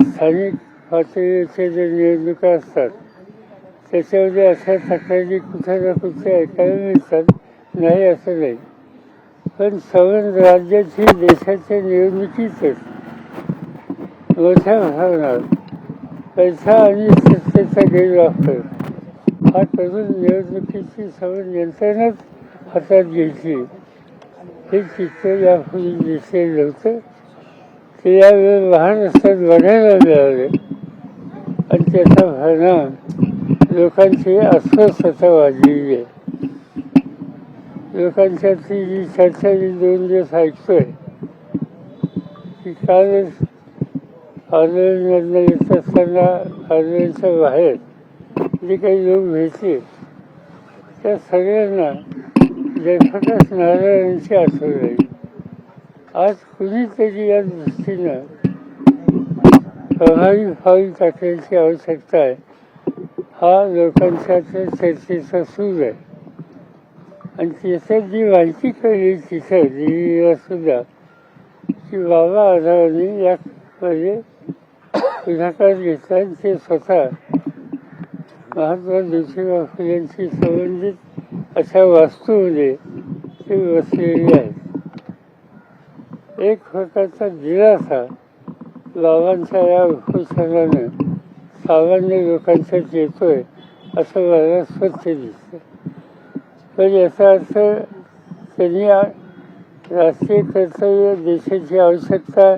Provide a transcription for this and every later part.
स्थानिक पातळीवरच्या ज्या निवडणुका असतात त्याच्यामध्ये अशा तक्रारी कुठे ना कुठे ऐकायला मिळतात, नाही असं नाही. पण संबंध राज्याची देशाच्या निवडणुकीतच मोठ्या प्रमाणात पैसा आणि सत्तेचा गैरवापर हा करून निवडणुकीची संबंध यंत्रणाच हातात घ्यायची हे चित्र यापूर्वी दिसलेलं नव्हतं. ते यावेळी लहान असताना बघायला मिळाले आणि त्याचा परिणाम लोकांची अस्वस्थता वाढलेली आहे. लोकांच्यातली जी चर्चा मी 2 दिवस ऐकतोय की कालच आंदोलनाला येत असताना आंदोलनाच्या बाहेर जे काही लोक भेटले त्या सगळ्यांना जयप्रकाश नारायणांची आठवण राहील. आज कुणीतरी या दृष्टीनं प्रभावी पाऊल टाकण्याची आवश्यकता आहे. हा लोकांच्या चर्चेचा सूर आहे आणि त्याच्यात जी माहिती कळली तिथं दिल्लीला सुद्धा की बाबा आढावांनी यामध्ये पुढाकार घेतला आणि ते स्वतः महात्मा ज्योतिबा फुलेंशी संबंधित अशा वास्तूमध्ये ते बसलेले आहेत. एक प्रकारचा दिलासा बाबांच्या या उपोषणानं सामान्य लोकांच्यात येतोय असं मला स्वच्छ दिसतं. पण याचा अर्थ त्यांनी राष्ट्रीय कर्तव्य देशाची आवश्यकता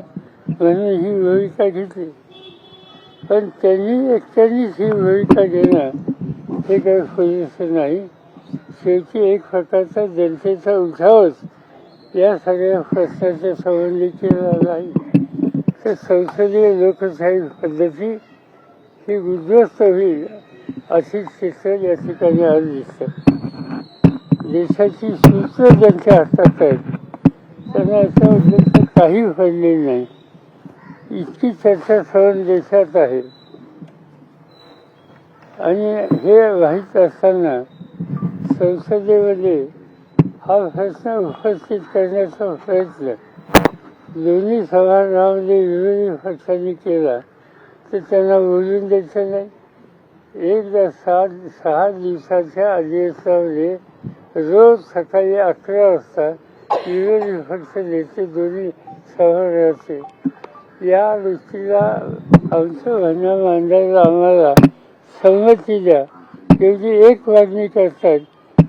म्हणून ही भूमिका घेतली, पण त्यांनी एकट्यानेच ही भूमिका घेणं हे काही पुरेसं नाही. शेवटी एक प्रकारचा जनतेचा उठावच या सगळ्या प्रश्नाच्या संबंधी केला नाही तर संसदीय लोकशाही पद्धती ही उद्ध्वस्त होईल अशी चित्र या ठिकाणी आज दिसतं. देशाची सूत्र ज्यांच्या हातात आहेत त्यांना याच्याबद्दल काही घडलेलं नाही. इतकी चर्चा सर्व देशात आहे आणि हे माहीत असताना संसदेमध्ये हा प्रश्न उपस्थित करण्याचा प्रयत्न दोन्ही सभागृहामध्ये विरोधी पक्षांनी केला तर त्यांना बोलून द्यायचं नाही. एकदा 6 दिवसाच्या अधिवेशनामध्ये रोज सकाळी 11 वाजता विरोधी पक्ष नेते दोन्ही सभागृहाचे या गोष्टीला आमचं म्हणणं मांडायला आम्हाला संमती द्या. एवढी एक मागणी करतात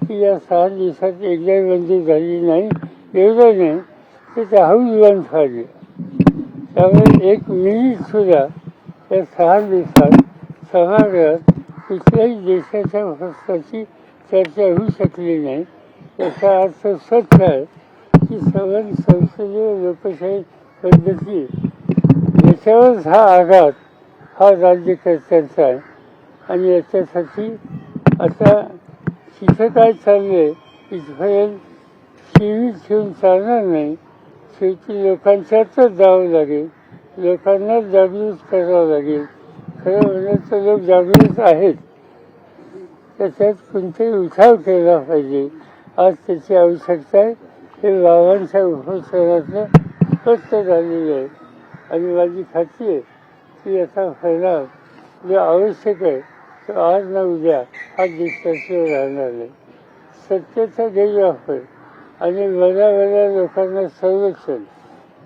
की या 6 दिवसात एकदाही बंदी झाली नाही, एवढं नाही तर ते हाऊस बंद झाले. त्यामुळे 1 मिनिटसुद्धा या 6 दिवसात सभागृहात कुठल्याही देशाच्या प्रश्नाची चर्चा होऊ शकली नाही. याचा अर्थ सत्य आहे की संसदीय लोकशाही पद्धती याच्यावरच हा आघात हा राज्यकर्त्यांचा आहे आणि याच्यासाठी आता तिथं काय चाललंय इथपर्यंत शिवी ठेवून चालणार नाही. शेवटी लोकांच्यातच जावं लागेल, लोकांना जागृत करावं लागेल. खरं म्हणजे तर लोक जागृत आहेत, त्याच्यात कोणताही उठाव केला पाहिजे. आज त्याची आवश्यकता आहे. हे बाबांच्या उपोषणातलं स्पष्ट झालेलं आहे आणि माझी खात्री आहे की याचा परिणाम जो आवश्यक आहे तो आज ना उद्या हा दिवसाशिवाय राहणार नाही. सत्तेचा गैरवापर आणि बऱ्या लोकांना संरक्षण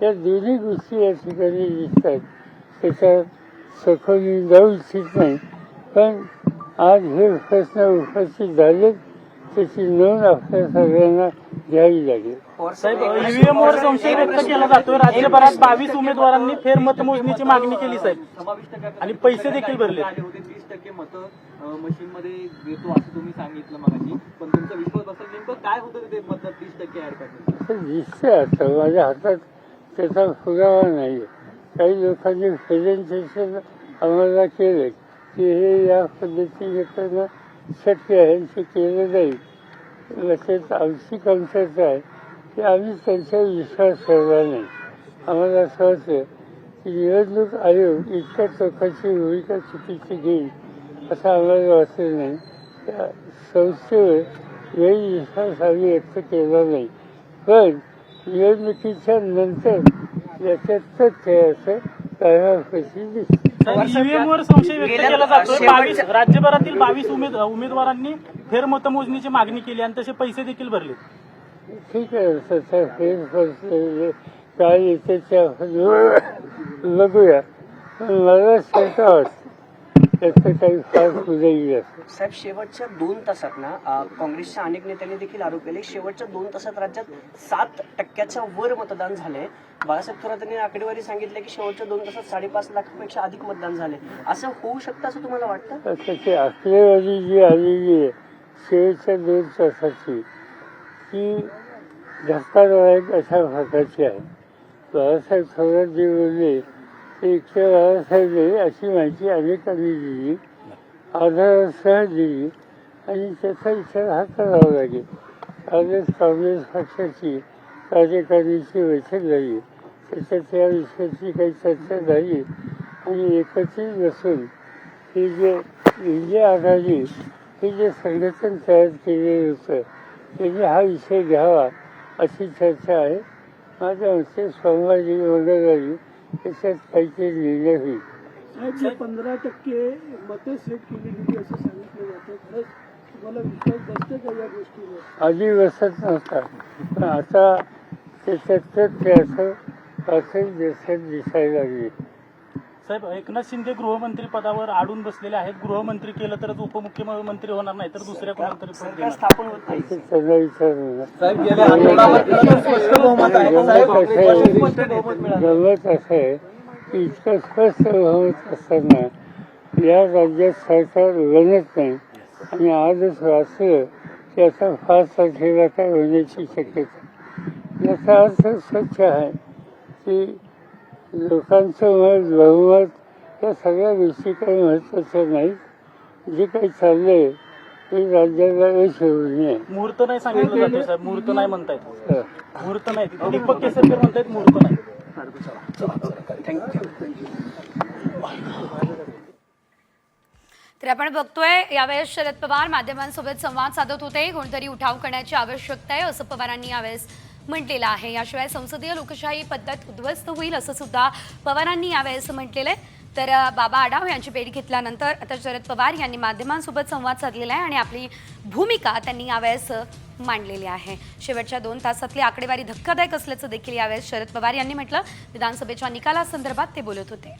या दोन्ही गोष्टी या ठिकाणी दिसतात. त्याच्यात सखोल मी जाऊ इच्छित नाही, पण आज हे प्रश्न उपस्थित झालेत त्याची नोंद आपल्या सगळ्यांना घ्यावी लागेल. साहेब, ईव्हीएमवर संशय व्यक्त केला जातोय. राज्यभरात 22 उमेदवारांनी फेरमतमोजणीची मागणी केली साहेब आणि पैसे देखील भरले. 30% मतं मशीनमध्ये देतो असं तुम्ही सांगितलं मगाशी, पण तुमचा विश्वास बसेल नेमकं काय होतं ते मतं 30% ऍड करण्याचं? दिसतंय आता माझ्या हातात त्याचा पुरावा नाही. काही लोकांनी प्रेझेंटेशन आम्हाला केलं की हे या पद्धतीने करणं शक्य आहे, ते केलं जाईल. लक्षात आमची कमतरता आहे की आम्ही त्यांच्यावर विश्वास ठेवला नाही. आम्हाला असं वाटतं की निवडणूक आयोग इतक्या चौकशी भूमिका चुकीची घेईल असं आम्हाला वाटलं नाही. त्या संस्थेवर गैरविश्वास आम्ही व्यक्त केला नाही. पण निवडणुकीच्या नंतर याच्यात तथ्य असं काय कशी दिसते. ईव्हीएम वर संशय व्यक्त केला जातोय. 22 राज्यभरातील 22 उमेदवारांनी फेरमतमोजणीची मागणी केली आणि तसे पैसे देखील भरले. ठीक आहे, सध्या फेर काय येते बघूया. पण मला शंका वाटते त्याचं काही फार पुढे येईल असं. साहेब, शेवटच्या 2 तासात ना काँग्रेसच्या अनेक नेत्यांनी देखील आरोप केले, शेवटच्या 2 तासात राज्यात 7% वर मतदान झालंय. बाळासाहेब थोरातांनी आकडेवारी सांगितले की शेवटच्या 2 तासात 5.5 लाखापेक्षा अधिक मतदान झाले. असं होऊ शकतं असं तुम्हाला वाटतं? त्याची आकडेवारी जी आलेली आहे शेवटच्या 2 तासाची ती धक्कादायक अशा प्रकारची आहे. बाळासाहेब थोरात जे बोलले ते इतके बाळासाहेब आहे अशी माहिती अनेकांनी दिली, आधारासह दिली आणि त्याचा विचार हा करावा लागेल. आजच काँग्रेस पक्षाची कार्यकारिणीची बैठक झाली, त्याच्यात या विषयाची काही चर्चा झाली आणि एकत्रित बसून हे जे इंडिया आघाडी हे जे संघटन तयार केलेलं होतं त्यांनी हा विषय घ्यावा अशी चर्चा आहे. माझ्या मते सोमवारी मंगळवारी त्याच्यात काहीतरी निर्णय होईल. साहेब, 15% मतं सेट केली गेली असं सांगितलं जातं. खरंच तुम्हाला विश्वास बसतो का या गोष्टीवर? आधी बसत नव्हता, पण आता त्याच्यात ते असं दिसायला लागले. साहेब, एकनाथ शिंदे गृहमंत्री पदावर अडून बसलेले आहेत. गृहमंत्री केलं तरच उपमुख्यमंत्री होणार नाही तर दुसऱ्या कोणाला तरी पद सरकार देणार. स्थापन होत नाही. ते त्यांना विचारलं. साहेब, गेल्या आठवड्यामध्ये स्पष्ट बहुमत आहे. साहेब, स्पष्ट बहुमत मिळालं. गमत असं आहे की इतकं स्पष्ट बहुमत असताना या राज्यात सरकार बनत नाही आणि आजच वाचलं की आता 5 तारखेला काय होण्याची शक्यता. याचा अर्थ स्वच्छ आहे की लोकांचं मत बहुमत या सगळ्या गोष्टी काही महत्त्वाच्या नाहीत. जे काही चाललंय ते राज्याला यश होऊ नये. मुहूर्त नाही सांगितलं जातोय साहेब, मुहूर्त नाही म्हणतायत. मुहूर्त नाही, दीपक केसरकर म्हणतायत मुहूर्त नाही. तर आपण बघतोय यावेळेस शरद पवार माध्यमांसोबत संवाद साधत होते. कोणतरी उठाव करण्याची आवश्यकता आहे असं पवारांनी यावेळेस म्हटलेलं आहे. याशिवाय संसदीय लोकशाही पद्धत उद्ध्वस्त होईल असं सुद्धा पवारांनी यावेळेस म्हटलेलं आहे. तर बाबा आढाव यांची भेट घेतल्यानंतर आता शरद पवार यांनी माध्यमांसोबत संवाद साधलेला आहे आणि आपली भूमिका त्यांनी यावेळेस मांडलेली आहे. शेवटच्या 2 तासातली आकडेवारी धक्कादायक असल्याचं देखील यावेळेस शरद पवार यांनी म्हटलं. विधानसभेच्या निकालासंदर्भात ते बोलत होते.